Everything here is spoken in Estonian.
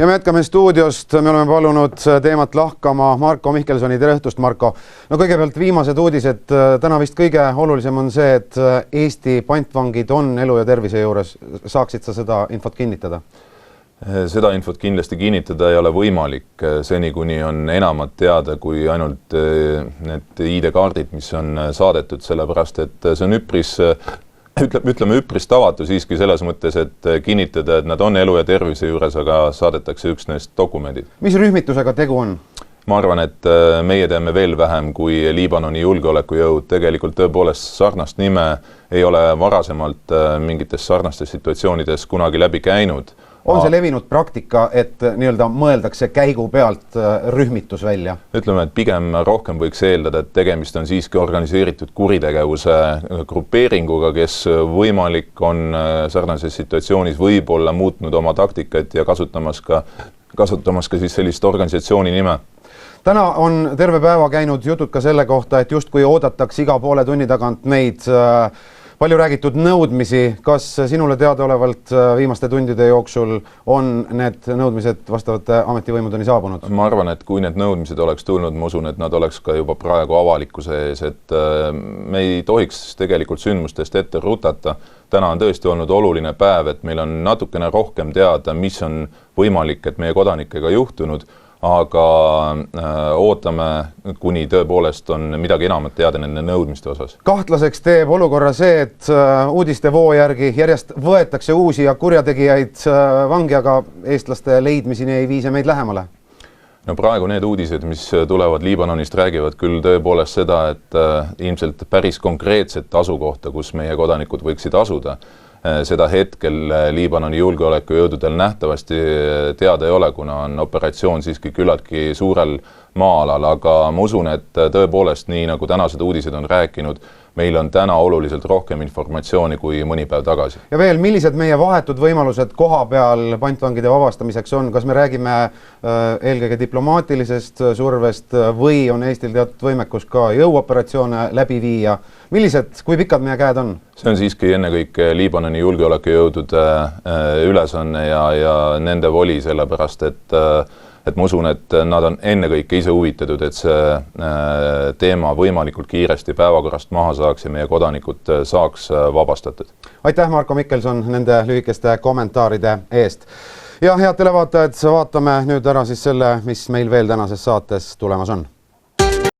Ja me jätkame stuudiost, me oleme palunud teemat lahkama Marko Mihkelsoni. Tere õhtust, Marko. No kõigepealt viimased uudised. Täna vist kõige olulisem on see, et Eesti pantvangid on elu ja tervise juures. Saaksid sa seda infot kinnitada? Seda infot kindlasti kinnitada ei ole võimalik. Seni kuni on enamat teada kui ainult need ID-kaardid, mis on saadetud, sellepärast et see on üpris tavatu siiski selles mõttes, et kinnitada, et nad on elu ja tervise juures, aga saadetakse üksnes dokumendid. Mis rühmitusega tegu on? Ma arvan, et meie teeme veel vähem kui Liibanoni julgeolekujõud. Tegelikult tõepoolest sarnast nime ei ole varasemalt mingites sarnastes situatsioonides kunagi läbi käinud. On see levinud praktika, et nii-öelda mõeldakse käigu pealt rühmitus välja? Ütleme, et pigem rohkem võiks eeldada, et tegemist on siiski organiseeritud kuritegevuse grupeeringuga, kes võimalik on sarnases situatsioonis võib-olla muutnud oma taktikat ja kasutamas ka siis sellist organisatsiooni nime. Täna on terve päeva käinud jutud ka selle kohta, et justkui oodatakse iga poole tunni tagant neid palju räägitud nõudmisi. Kas sinule teadaolevalt viimaste tundide jooksul on need nõudmised vastavate ametivõimudeni saabunud? Ma arvan, et kui need nõudmised oleks tulnud, ma usun, et nad oleks ka juba praegu avalikkuse ees, et me ei tohiks tegelikult sündmustest ette rutata. Täna on tõesti olnud oluline päev, et meil on natukene rohkem teada, mis on võimalik, et meie kodanikega juhtunud, aga ootame, kuni tõepoolest on midagi enamat teada nende nõudmiste osas. Kahtlaseks teeb olukorra see, et uudiste voo järgi järjest võetakse uusi ja kurjategijaid vangi, aga eestlaste leidmiseni ei viise meid lähemale. No praegu need uudised, mis tulevad Liibanonist, räägivad küll tõepoolest seda, et ilmselt päris konkreetset asukohta, kus meie kodanikud võiksid asuda. Seda hetkel Liibanoni julgeolekujõududel nähtavasti teada ei ole, kuna on operatsioon siiski küllaltki suurel maa-alal, aga ma usun, et tõepoolest nii nagu tänased uudised on rääkinud, meil on täna oluliselt rohkem informatsiooni kui mõni päev tagasi. Ja veel, millised meie vahetud võimalused koha peal pantvangide vabastamiseks on? Kas me räägime eelkõige diplomaatilisest survest või on Eestil teatud võimekus ka jõuoperatsioone läbi viia? Millised, kui pikad meie käed on? See on siiski ennekõike Liibanoni julgeolekujõudude ülesanne ja nende voli, sellepärast et ma usun, et nad on ennekõike ise huvitatud, et see teema võimalikult kiiresti päevakorrast maha saaks ja meie kodanikud saaks vabastatud. Aitäh, Marko Mihkelson, nende lühikeste kommentaaride eest. Ja head televaatajad, vaatame nüüd ära siis selle, mis meil veel tänases saates tulemas on.